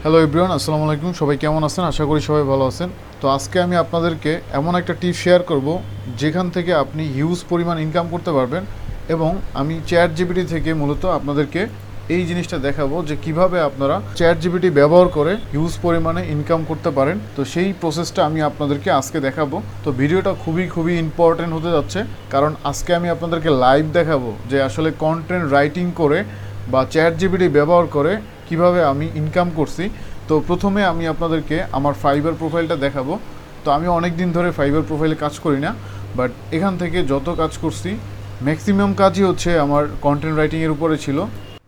Hello everyone, আসসালামু আলাইকুম। সবাই কেমন আছেন? আশা করি সবাই ভালো আছেন। তো আজকে আমি আপনাদেরকে এমন একটা টিপ শেয়ার করব যেখান থেকে আপনি হিউজ পরিমাণ ইনকাম করতে পারবেন। এবং আমি চ্যাট জিপিটি থেকে মূলত আপনাদেরকে এই জিনিসটা দেখাবো যে কিভাবে আপনারা চ্যাট জিপিটি ব্যবহার করে হিউজ পরিমাণে ইনকাম করতে পারেন। তো সেই প্রসেসটা আমি আপনাদেরকে আজকে দেখাবো। তো ভিডিওটা খুবই ইম্পর্টেন্ট হতে যাচ্ছে, কারণ আজকে আমি আপনাদেরকে লাইভ দেখাবো যে আসলে কন্টেন্ট রাইটিং করে বা চ্যাট জিপিটি ব্যবহার করে কিভাবে আমি ইনকাম করছি। তো প্রথমে আমি আপনাদেরকে আমার ফাইবার প্রোফাইলটা দেখাবো। তো আমি অনেক দিন ধরে ফাইবার প্রোফাইলে কাজ করি না, বাট এখান থেকে যত কাজ করছি ম্যাক্সিমাম কাজই হচ্ছে আমার কন্টেন্ট রাইটিংয়ের উপরে ছিল।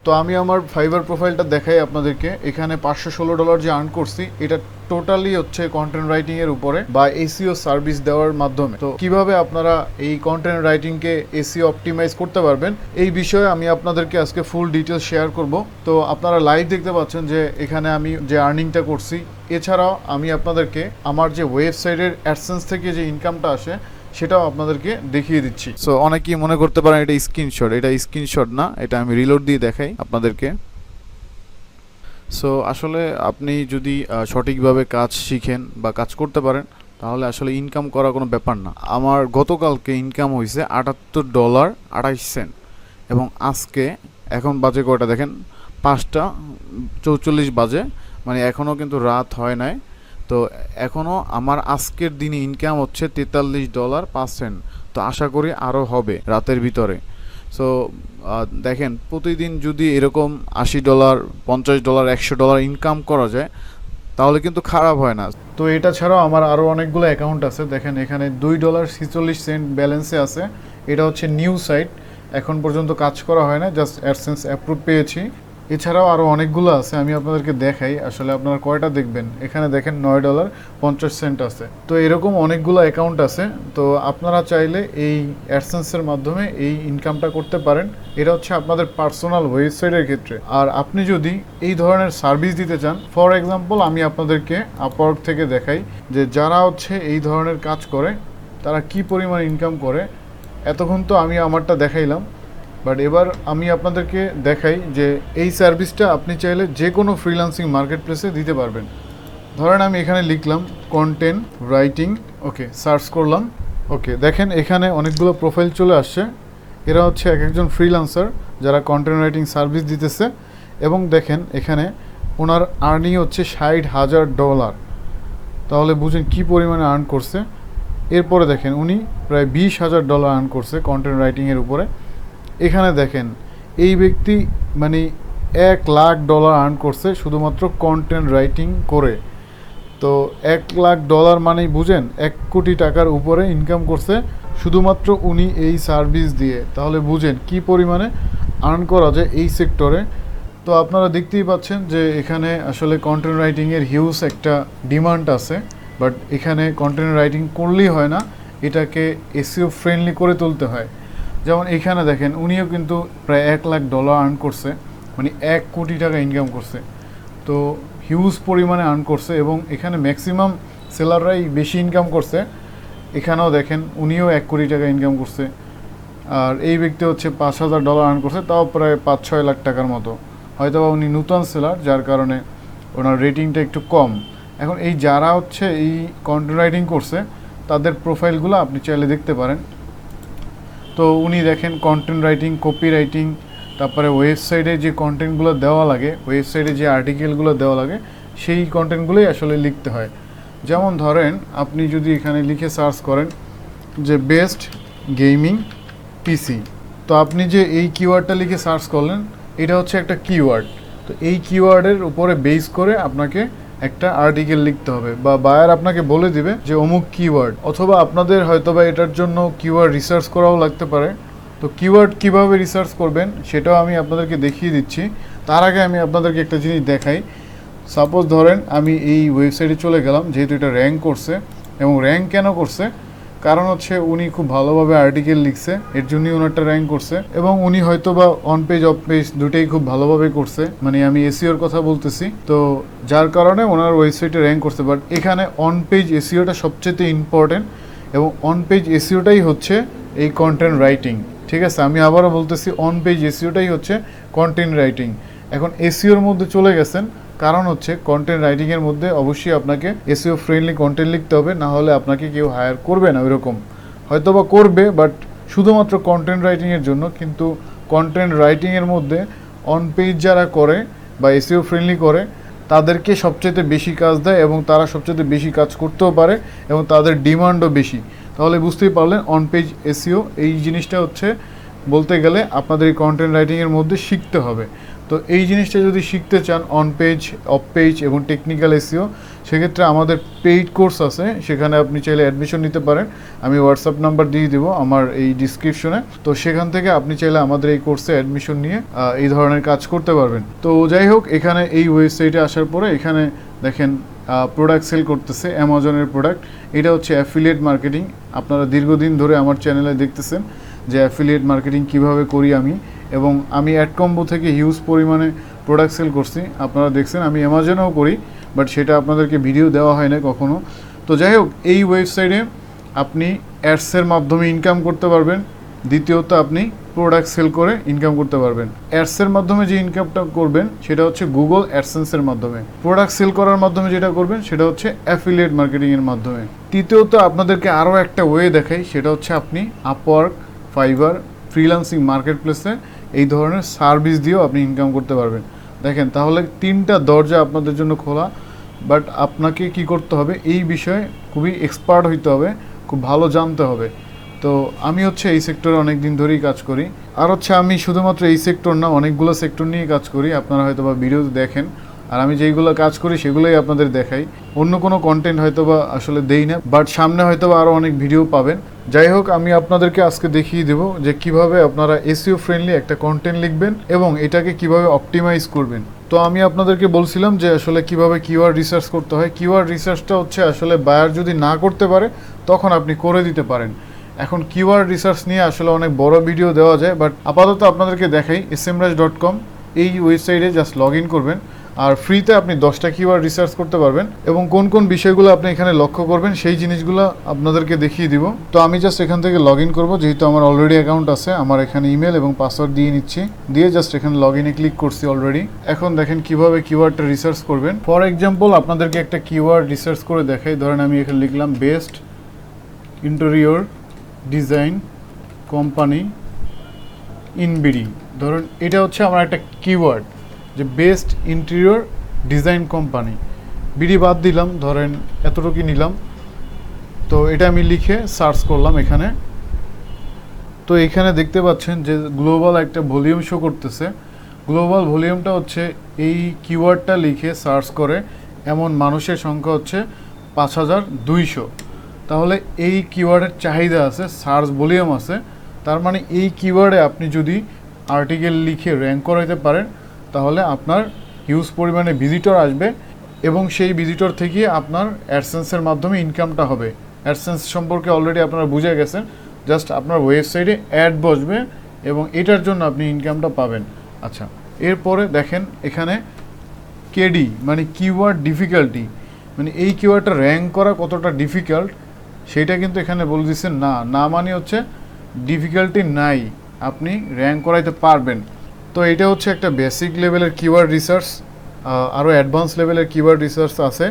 তো আমি আমার ফাইবার প্রোফাইলটা দেখাই আপনাদেরকে। এখানে $516 যে আর্ন করছি, এটা টোটালি হচ্ছে কন্টেন্ট রাইটিংয়ের উপরে বা এসইও সার্ভিস দেওয়ার মাধ্যমে। তো কিভাবে আপনারা এই কন্টেন্ট রাইটিংকে এসইও অপটিমাইজ করতে পারবেন, এই বিষয়ে আমি আপনাদেরকে আজকে ফুল ডিটেলস শেয়ার করব। তো আপনারা লাইভ দেখতে পাচ্ছেন যে এখানে আমি যে আর্নিংটা করছি। এছাড়াও আমি আপনাদেরকে আমার যে ওয়েবসাইটের অ্যাডসেন্স থেকে যে ইনকামটা আসে সেটাও আপনাদেরকে দেখিয়ে দিচ্ছি। সো অনেকেই মনে করতে পারেন এটা স্ক্রিনশট। এটা স্ক্রিনশট না, এটা আমি রিলোড দিয়ে দেখাই আপনাদেরকে। সো আসলে আপনি যদি সঠিকভাবে কাজ শিখেন বা কাজ করতে পারেন, তাহলে আসলে ইনকাম করা কোনো ব্যাপার না। আমার গতকালকে ইনকাম হয়েছে $78.28, এবং আজকে এখন বাজে কয়টা দেখেন, 5টা 44 বাজে, মানে এখনও কিন্তু রাত হয় নাই। তো এখনও আমার আজকের দিনে ইনকাম হচ্ছে $43.05। তো আশা করি আরও হবে রাতের ভিতরে। সো দেখেন, প্রতিদিন যদি এরকম $80, $50, $100 ইনকাম করা যায়, তাহলে কিন্তু খারাপ হয় না। তো এটা ছাড়াও আমার আরও অনেকগুলো অ্যাকাউন্ট আছে। দেখেন এখানে $2.46 ব্যালেন্সে আছে। এটা হচ্ছে নিউ সাইট, এখন পর্যন্ত কাজ করা হয় না, জাস্ট অ্যাডসেন্স অ্যাপ্রুভ পেয়েছি। এছাড়াও আরও অনেকগুলো আছে, আমি আপনাদেরকে দেখাই। আসলে আপনারা কয়টা দেখবেন, এখানে দেখেন $9.50 আছে। তো এরকম অনেকগুলো অ্যাকাউন্ট আছে। তো আপনারা চাইলে এই অ্যাডসেন্সের মাধ্যমে এই ইনকামটা করতে পারেন। এটা হচ্ছে আপনাদের পার্সোনাল ওয়েবসাইটের ক্ষেত্রে। আর আপনি যদি এই ধরনের সার্ভিস দিতে চান, ফর এক্সাম্পল আমি আপনাদেরকে আপওয়ার্ক থেকে দেখাই যে যারা হচ্ছে এই ধরনের কাজ করে তারা কি পরিমাণ ইনকাম করে। এতক্ষণ তো আমি আমারটা দেখাইলাম, বাট এবার আমি আপনাদেরকে দেখাই যে এই সার্ভিসটা আপনি চাইলে যে কোনো ফ্রিল্যান্সিং মার্কেট প্লেসে দিতে পারবেন। ধরেন আমি এখানে লিখলাম কন্টেন্ট রাইটিং, ওকে, সার্চ করলাম। ওকে, দেখেন এখানে অনেকগুলো প্রোফাইল চলে আসছে। এরা হচ্ছে এক একজন ফ্রিল্যান্সার যারা কন্টেন্ট রাইটিং সার্ভিস দিতেছে। এবং দেখেন এখানে ওনার আর্নিং হচ্ছে $60,000। তাহলে বুঝেন কি পরিমাণে আর্ন করছে। এরপরে দেখেন উনি প্রায় $20,000 আর্ন করছে কন্টেন্ট রাইটিংয়ের উপরে। এখানে দেখেন এই ব্যক্তি মানে $1,00,000 আর্ন করছে শুধুমাত্র কন্টেন্ট রাইটিং করে। তো $1,00,000 মানেই বুঝেন 1 কোটি টাকার উপরে ইনকাম করছে শুধুমাত্র উনি এই সার্ভিস দিয়ে। তাহলে বুঝেন কি পরিমাণে আর্ন করা যায় এই সেক্টরে। তো আপনারা দেখতেই পাচ্ছেন যে এখানে আসলে কন্টেন্ট রাইটিংয়ের হিউজ একটা ডিমান্ড আছে। বাট এখানে কন্টেন্ট রাইটিং করলেই হয় না, এটাকে এসইও ফ্রেন্ডলি করে তুলতে হয়। যেমন এখানে দেখেন উনিও কিন্তু প্রায় $1,00,000 আর্ন করছে, মানে 1 কোটি টাকা ইনকাম করছে। তো হিউজ পরিমাণে আর্ন করছে, এবং এখানে ম্যাক্সিমাম সেলাররাই বেশি ইনকাম করছে। এখানেও দেখেন উনিও 1 কোটি টাকা ইনকাম করছে। আর এই ব্যক্তি হচ্ছে $5,000 আর্ন করছে, তাও প্রায় 5-6 লাখ টাকার মতো। হয়তো বা উনি নূতন সেলার, যার কারণে ওনার রেটিংটা একটু কম। এখন এই যারা হচ্ছে এই কন্টেন্ট রাইটিং করছে তাদের প্রোফাইলগুলো আপনি চাইলে দেখতে পারেন। তো উনি দেখেন কন্টেন্ট রাইটিং, কপি রাইটিং, তারপরে ওয়েবসাইটে যে কন্টেন্টগুলো দেওয়া লাগে, ওয়েবসাইটে যে আর্টিকেলগুলো দেওয়া লাগে, সেই কন্টেন্টগুলোই আসলে লিখতে হয়। যেমন ধরেন আপনি যদি এখানে লিখে সার্চ করেন যে বেস্ট গেমিং পিসি, তো আপনি যে এই কিওয়ার্ডটা লিখে সার্চ করলেন, এটা হচ্ছে একটা কিওয়ার্ড। তো এই কিওয়ার্ডের উপরে বেস করে আপনাকে একটা আর্টিকেল লিখতে হবে, বা বায়ার আপনাকে বলে দিবে যে অমুক কিওয়ার্ড, অথবা আপনাদের হয়তোবা এটার জন্য কিওয়ার্ড রিসার্চ করাও লাগতে পারে। তো কিওয়ার্ড কিভাবে রিসার্চ করবেন সেটাও আমি আপনাদেরকে দেখিয়ে দিচ্ছি। তার আগে আমি আপনাদেরকে একটা জিনিস দেখাই। সাপোজ ধরেন আমি এই ওয়েবসাইটে চলে গেলাম, যেহেতু এটা র্যাঙ্ক করছে। এবং র্যাঙ্ক কেন করছে, কারণ হচ্ছে উনি খুব ভালোভাবে আর্টিকেল লিখছে, এর জন্যই ওনারটা র্যাঙ্ক করছে। এবং উনি হয়তো বা অন পেজ অফ পেজ দুটেই খুব ভালোভাবে করছে, মানে আমি এসইওর কথা বলতেছি। তো যার কারণে ওনার ওয়েবসাইটে র্যাঙ্ক করছে। বাট এখানে অন পেজ এসইওটা সবচেয়ে ইম্পর্টেন্ট, এবং অন পেজ এসইওটাই হচ্ছে এই কন্টেন্ট রাইটিং। ঠিক আছে, আমি আবারও বলতেছি, অন পেজ এসইওটাই হচ্ছে কন্টেন্ট রাইটিং। এখন এসইওর মধ্যে চলে গেছেন, কারণ হচ্ছে কন্টেন্ট রাইটিংয়ের মধ্যে অবশ্যই আপনাকে এসইও ফ্রেন্ডলি কন্টেন্ট লিখতে হবে, না হলে আপনাকে কেউ হায়ার করবে না ওইরকম। হয়তো বা করবে, বাট শুধুমাত্র কন্টেন্ট রাইটিংয়ের জন্য। কিন্তু কন্টেন্ট রাইটিংয়ের মধ্যে অন পেজ যারা করে বা এসইও ফ্রেন্ডলি করে তাদেরকে সবচেয়ে বেশি কাজ দেয় এবং তারা সবচেয়ে বেশি কাজ করতেও পারে এবং তাদের ডিমান্ডও বেশি। তাহলে বুঝতেই পারলেন অন পেজ এসইও এই জিনিসটা হচ্ছে বলতে গেলে আপনাদের এই কন্টেন্ট রাইটিংয়ের মধ্যে শিখতে হবে। তো এই জিনিসটা যদি শিখতে চান অন পেজ, অফ পেজ এবং টেকনিক্যাল এসইও, সেক্ষেত্রে আমাদের পেইড কোর্স আছে, সেখানে আপনি চাইলে অ্যাডমিশন নিতে পারেন। আমি হোয়াটসঅ্যাপ নাম্বার দিয়ে দিব আমার এই ডিসক্রিপশনে। তো সেখান থেকে আপনি চাইলে আমাদের এই কোর্সে অ্যাডমিশন নিয়ে এই ধরনের কাজ করতে পারবেন। তো যাই হোক, এখানে এই ওয়েবসাইটে আসার পরে এখানে দেখেন প্রোডাক্ট সেল করতেছে, অ্যামাজনের প্রোডাক্ট। এটা হচ্ছে অ্যাফিলিয়েট মার্কেটিং। আপনারা দীর্ঘদিন ধরে আমার চ্যানেলে দেখতেছেন যে অ্যাফিলিয়েট মার্কেটিং কিভাবে করি আমি, এবং আমি অ্যাডকম্বো থেকে হিউজ পরিমাণে প্রোডাক্ট সেল করছি। আপনারা দেখছেন আমি অ্যামাজনেও করি, বাট সেটা আপনাদেরকে ভিডিও দেওয়া হয় না কখনো। তো যাই হোক, এই ওয়েবসাইটে আপনি অ্যাডসের মাধ্যমে ইনকাম করতে পারবেন। দ্বিতীয়ত আপনি প্রোডাক্ট সেল করে ইনকাম করতে পারবেন। অ্যাডসের মাধ্যমে যে ইনকামটা করবেন সেটা হচ্ছে গুগল অ্যাডসেন্সের মাধ্যমে। প্রোডাক্ট সেল করার মাধ্যমে যেটা করবেন সেটা হচ্ছে অ্যাফিলিয়েট মার্কেটিংয়ের মাধ্যমে। তৃতীয়ত আপনাদেরকে আরও একটা ওয়ে দেখাই, সেটা হচ্ছে আপনি আপওয়ার্ক, ফাইবার, ফ্রিল্যান্সিং মার্কেট প্লেসে এই ধরনের সার্ভিস দিয়েও আপনি ইনকাম করতে পারবেন। দেখেন, তাহলে 3টা দরজা আপনাদের জন্য খোলা। বাট আপনাকে কি করতে হবে, এই বিষয়ে খুবই এক্সপার্ট হইতে হবে, খুব ভালো জানতে হবে। তো আমি হচ্ছে এই সেক্টরে অনেক দিন ধরেই কাজ করি। আর হচ্ছে আমি শুধুমাত্র এই সেক্টর না, অনেকগুলো সেক্টর নিয়ে কাজ করি। আপনারা হয়তো বা ভিডিওতে দেখেন, আর আমি যেইগুলো কাজ করি সেগুলোই আপনাদের দেখাই। অন্য কোনো কন্টেন্ট হয়তো বা আসলে দেই না, বাট সামনে হয়তো বা আরও অনেক ভিডিও পাবেন। যাই হোক, আমি আপনাদেরকে আজকে দেখিয়ে দেবো যে কিভাবে আপনারা এসইও ফ্রেন্ডলি একটা কন্টেন্ট লিখবেন এবং এটাকে কিভাবে অপটিমাইজ করবেন। তো আমি আপনাদেরকে বলছিলাম যে আসলে কিভাবে কিওয়ার্ড রিসার্চ করতে হয়। কিওয়ার্ড রিসার্চটা হচ্ছে আসলে বায়ার যদি না করতে পারে তখন আপনি করে দিতে পারেন। এখন কিওয়ার্ড রিসার্চ নিয়ে আসলে অনেক বড় ভিডিও দেওয়া যায়, বাট আপাতত আপনাদেরকে দেখাই। smraj.com এই ওয়েবসাইটে জাস্ট লগ ইন করবেন, আর ফ্রিতে আপনি 10টা কিওয়ার্ড রিসার্চ করতে পারবেন এবং কোন কোন বিষয়গুলো আপনি এখানে লক্ষ্য করবেন সেই জিনিসগুলো আপনাদেরকে দেখিয়ে দিব। তো আমি জাস্ট এখান থেকে লগ ইন করবো, যেহেতু আমার অলরেডি অ্যাকাউন্ট আছে। আমার এখানে ইমেল এবং পাসওয়ার্ড দিয়ে নিচ্ছি, দিয়ে জাস্ট এখানে লগ ইনে ক্লিক করছি অলরেডি। এখন দেখেন কিভাবে কিওয়ার্ডটা রিসার্চ করবেন। ফর এক্সাম্পল আপনাদেরকে একটা কিওয়ার্ড রিসার্চ করে দেখাই। ধরেন আমি এখানে লিখলাম best interior design company in BD. ধরুন এটা হচ্ছে আমার একটা কিওয়ার্ড, যে best interior design company. BD বাদ দিলাম, ধরেন এতটুকু নিলাম। তো এটা আমি লিখে সার্চ করলাম এখানে। তো এখানে দেখতে পাচ্ছেন যে গ্লোবাল একটা ভলিউম শো করতেছে। গ্লোবাল ভলিউমটা হচ্ছে এই কিওয়ার্ডটা লিখে সার্চ করে এমন মানুষের সংখ্যা হচ্ছে 5200। তাহলে এই কিওয়ার্ডের চাহিদা আছে, সার্চ ভলিউম আছে। তার মানে এই কিওয়ার্ডে আপনি যদি আর্টিকেল লিখে র্যাঙ্ক করাইতে পারেন তাহলে আপনার হিউজ পরিমাণে ভিজিটর আসবে এবং সেই ভিজিটর থেকে আপনার অ্যাডসেন্সের মাধ্যমে ইনকামটা হবে। অ্যাডসেন্স সম্পর্কে অলরেডি আপনারা বুঝে গেছেন। জাস্ট আপনার ওয়েবসাইটে অ্যাড বসবে এবং এটার জন্য আপনি ইনকামটা পাবেন। আচ্ছা, এরপরে দেখেন এখানে কেডি মানে কিওয়ার্ড ডিফিকাল্টি, মানে এই কিওয়ার্ডটা র্যাঙ্ক করা কতটা ডিফিকাল্ট সেইটা কিন্তু এখানে বলে দিচ্ছেন। না মানে হচ্ছে ডিফিকাল্টি নাই, আপনি র্যাঙ্ক করাইতে পারবেন। তো এটা হচ্ছে একটা বেসিক লেভেলের কিওয়ার্ড রিসার্চ। আরও অ্যাডভান্স লেভেলের কিওয়ার্ড রিসার্চ আছে,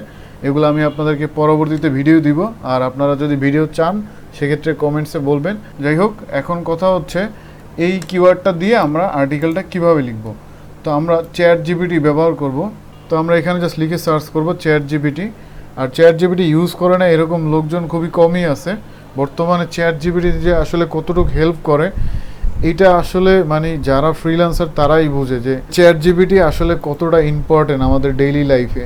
এগুলো আমি আপনাদেরকে পরবর্তীতে ভিডিও দিব। আর আপনারা যদি ভিডিও চান সেক্ষেত্রে কমেন্টসে বলবেন। যাই হোক, এখন কথা হচ্ছে এই কিওয়ার্ডটা দিয়ে আমরা আর্টিকেলটা কিভাবে লিখব। তো আমরা চ্যাট জিপিটি ব্যবহার করব। তো আমরা এখানে জাস্ট লিখে সার্চ করব চ্যাট জিপিটি। আর চ্যাট জিপিটি ইউজ করে না এরকম লোকজন খুবই কমই আছে বর্তমানে। চ্যাট জিপিটি যে আসলে কতটুকু হেল্প করে এটা আসলে মানে যারা ফ্রিল্যান্সার তারাই বোঝে যে চ্যাট জিপিটি আসলে কতটা ইম্পর্টেন্ট আমাদের ডেইলি লাইফে।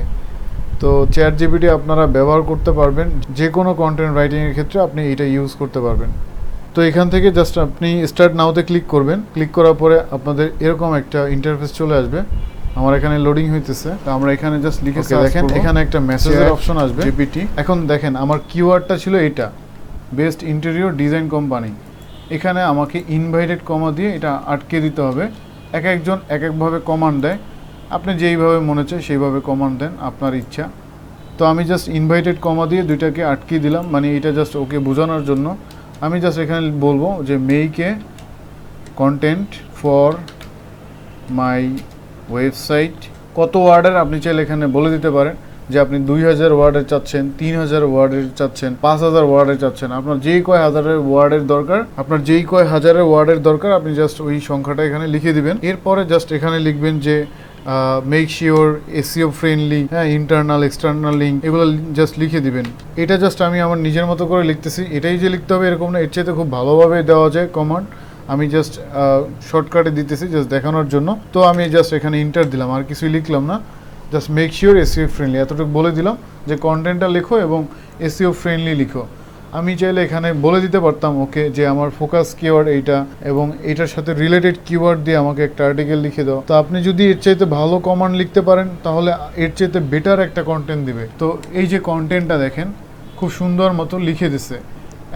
তো চ্যাট জিপিটি আপনারা ব্যবহার করতে পারবেন যে কোনো কন্টেন্ট রাইটিংয়ের ক্ষেত্রে, আপনি এটা ইউজ করতে পারবেন। তো এখান থেকে জাস্ট আপনি স্টার্ট নাওতে ক্লিক করবেন। ক্লিক করার পরে আপনাদের এরকম একটা ইন্টারফেস চলে আসবে। আমার এখানে লোডিং হইতেছে। তো আমরা এখানে জাস্ট লিখে দেখেন এখানে একটা মেসেজের অপশন আসবে জিপিটি। এখন দেখেন আমার কিওয়ার্ডটা ছিল এটা বেস্ট ইন্টেরিয়র ডিজাইন কোম্পানি। এখানে আমাকে ইনভাইটেড কমা দিয়ে এটা আটকে দিতে হবে। এক একজন এক একভাবে কমান্ড দেয়, আপনি যেইভাবে মনে চায় সেইভাবে কমান্ড দেন, আপনার ইচ্ছা। তো আমি জাস্ট ইনভাইটেড কমা দিয়ে দুইটাকে আটকে দিলাম, মানে এটা জাস্ট ওকে বোঝানোর জন্য। আমি জাস্ট এখানে বলবো যে মেইকে কন্টেন্ট ফর মাই ওয়েবসাইট কত ওয়ার্ডের আপনি চাইলে এখানে বলে দিতে পারেন যে আপনি 2000 ওয়ার্ডের চাচ্ছেন, 3000 ওয়ার্ডের চাচ্ছেন, 5000 ওয়ার্ডের চাচ্ছেন। আপনার যেই কয় হাজারের ওয়ার্ডের দরকার আপনি জাস্ট ওই সংখ্যাটা এখানে লিখে দিবেন। এরপরে জাস্ট এখানে লিখবেন যে মেক শিওর এসইও ফ্রেন্ডলি, হ্যাঁ, ইন্টারনাল এক্সটার্নাল লিঙ্ক, এগুলো জাস্ট লিখে দিবেন। এটা জাস্ট আমি আমার নিজের মতো করে লিখতেছি, এটাই যে লিখতে হবে এরকম না, এর চাইতে খুব ভালোভাবে দেওয়া যায় কমান্ড। আমি জাস্ট শর্টকাটে দিতেছি জাস্ট দেখানোর জন্য। তো আমি জাস্ট এখানে ইন্টার দিলাম, আর কিছুই লিখলাম না, just make sure SEO friendly এতটুকু বলে দিলাম যে কন্টেন্টটা লেখো এবং এসইও ফ্রেন্ডলি লিখো। আমি চাইলে এখানে বলে দিতে পারতাম ওকে যে আমার ফোকাস কিওয়ার্ড এইটা এবং এটার সাথে রিলেটেড কিওয়ার্ড দিয়ে আমাকে একটা আর্টিকেল লিখে দাও। তো আপনি যদি এর চাইতে ভালো কমান্ড লিখতে পারেন তাহলে এর চাইতে বেটার একটা কন্টেন্ট দিবে। তো এই যে কন্টেন্টটা দেখেন খুব সুন্দর মতো লিখে দিছে।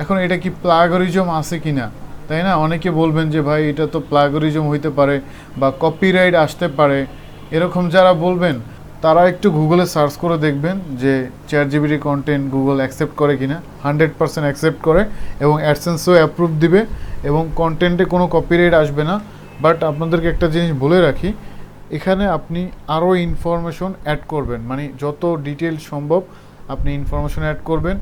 এখন এটা কি প্লাগরিজম আছে কিনা, তাই না? অনেকে বলবেন যে ভাই এটা তো প্লাগরিজম হইতে পারে বা কপিরাইট আসতে পারে। এরকম যারা বলবেন তারা একটু গুগলে সার্চ করে দেখবেন যে চ্যাটজিপিটি কন্টেন্ট গুগল অ্যাকসেপ্ট করে কিনা। 100% অ্যাকসেপ্ট করে এবং অ্যাডসেন্সও অ্যাপ্রুভ দিবে এবং কন্টেন্টে কোনো কপিরাইট আসবে না। বাট আপনাদেরকে একটা জিনিস বলে রাখি, এখানে আপনি আরও ইনফরমেশন অ্যাড করবেন, মানে যত ডিটেল সম্ভব আপনি ইনফরমেশন অ্যাড করবেন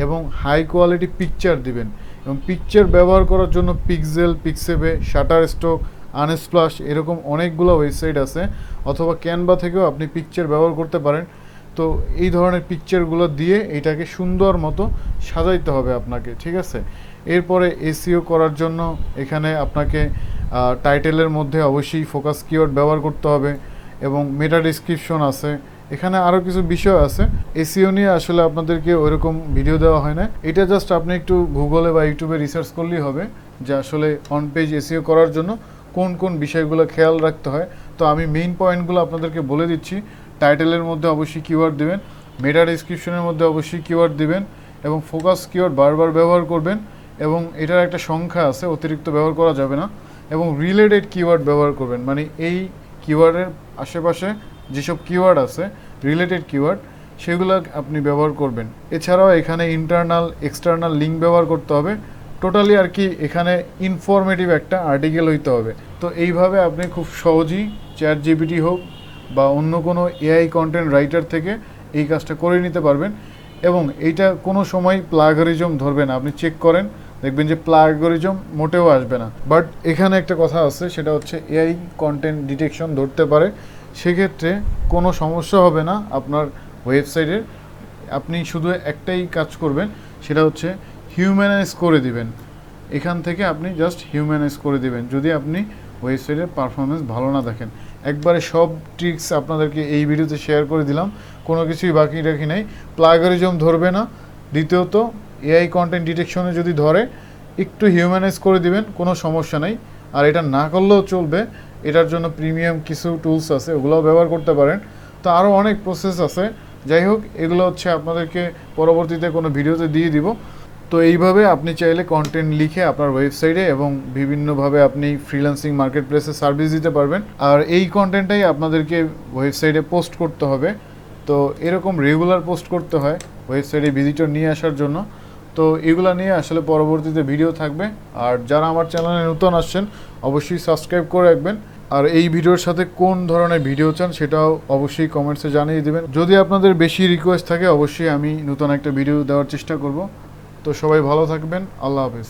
এবং হাই কোয়ালিটি পিকচার দিবেন। এবং পিকচার ব্যবহার করার জন্য পিক্সেল, পিক্সেবে, শাটার স্টক, আনস্প্লাশ এরকম অনেকগুলো ওয়েবসাইট আছে, অথবা ক্যানভা থেকেও আপনি পিকচার ব্যবহার করতে পারেন। তো এই ধরনের পিকচারগুলো দিয়ে এটাকে সুন্দর মতো সাজাইতে হবে আপনাকে, ঠিক আছে? এরপরে এসইও করার জন্য এখানে আপনাকে টাইটেলের মধ্যে অবশ্যই ফোকাস কিওয়ার্ড ব্যবহার করতে হবে এবং মেটা ডেসক্রিপশন আছে। এখানে আরও কিছু বিষয় আছে, এসইও নিয়ে আসলে আপনাদেরকে ওইরকম ভিডিও দেওয়া হয় না। এটা জাস্ট আপনি একটু গুগলে বা ইউটিউবে রিসার্চ করলেই হবে যে আসলে অন পেজ এসইও করার জন্য কোন কোন বিষয়গুলো খেয়াল রাখতে হয়। তো আমি মেইন পয়েন্টগুলো আপনাদেরকে বলে দিচ্ছি। টাইটেলের মধ্যে অবশ্যই কিওয়ার্ড দিবেন, মেটা ডেসক্রিপশনের মধ্যে অবশ্যই কিওয়ার্ড দিবেন এবং ফোকাস কিওয়ার্ড বারবার ব্যবহার করবেন এবং এটার একটা সংখ্যা আছে, অতিরিক্ত ব্যবহার করা যাবে না। এবং রিলেটেড কিওয়ার্ড ব্যবহার করবেন, মানে এই কিওয়ার্ডের আশেপাশে যেসব কিওয়ার্ড আছে রিলেটেড কিওয়ার্ড সেগুলো আপনি ব্যবহার করবেন। এছাড়াও এখানে ইন্টারনাল এক্সটার্নাল লিঙ্ক ব্যবহার করতে হবে। টোটালি আর কি এখানে ইনফরমেটিভ একটা আর্টিকেল হইতে হবে। তো এইভাবে আপনি খুব সহজেই চ্যাটজিপিটি হোক বা অন্য কোনো এআই কন্টেন্ট রাইটার থেকে এই কাজটা করে নিতে পারবেন এবং এইটা কোনো সময় প্লাগরিজম ধরবে না। আপনি চেক করেন, দেখবেন যে প্লাগরিজম মোটেও আসবে না। বাট এখানে একটা কথা আছে, সেটা হচ্ছে এআই কন্টেন্ট ডিটেকশন ধরতে পারে, সেক্ষেত্রে কোনো সমস্যা হবে না আপনার ওয়েবসাইটের। আপনি শুধু একটাই কাজ করবেন, সেটা হচ্ছে হিউম্যানাইজ করে দিবেন। এখান থেকে আপনি জাস্ট হিউম্যানাইজ করে দিবেন যদি আপনি ওয়েবসাইটের পারফরমেন্স ভালো না দেখেন। একবারে সব ট্রিক্স আপনাদেরকে এই ভিডিওতে শেয়ার করে দিলাম, কোনো কিছুই বাকি রাখি নাই। প্লাগরিজম ধরবে না। দ্বিতীয়ত এআই কন্টেন্ট ডিটেকশনে যদি ধরে একটু হিউম্যানাইজ করে দিবেন, কোনো সমস্যা নাই। আর এটা না করলেও চলবে, এটার জন্য প্রিমিয়াম কিছু টুলস আছে, ওগুলোও ব্যবহার করতে পারেন। তো আরও অনেক প্রসেস আছে, যাই হোক এগুলো হচ্ছে আপনাদেরকে পরবর্তীতে কোনো ভিডিওতে দিয়ে দিব। তো এইভাবে আপনি চাইলে কন্টেন্ট লিখে আপনার ওয়েবসাইটে এবং বিভিন্নভাবে আপনি ফ্রিল্যান্সিং মার্কেট প্লেসে সার্ভিস দিতে পারবেন। আর এই কন্টেন্টটাই আপনাদেরকে ওয়েবসাইটে পোস্ট করতে হবে। তো এরকম রেগুলার পোস্ট করতে হয় ওয়েবসাইটে ভিজিটর নিয়ে আসার জন্য। তো এগুলো নিয়ে আসলে পরবর্তীতে ভিডিও থাকবে। আর যারা আমার চ্যানেলে নতুন আসছেন অবশ্যই সাবস্ক্রাইব করে রাখবেন। আর এই ভিডিওর সাথে কোন ধরনের ভিডিও চান সেটাও অবশ্যই কমেন্টসে জানিয়ে দেবেন। যদি আপনাদের বেশি রিকোয়েস্ট থাকে অবশ্যই আমি নতুন একটা ভিডিও দেওয়ার চেষ্টা করব। তো সবাই ভালো থাকবেন, আল্লাহ হাফেজ।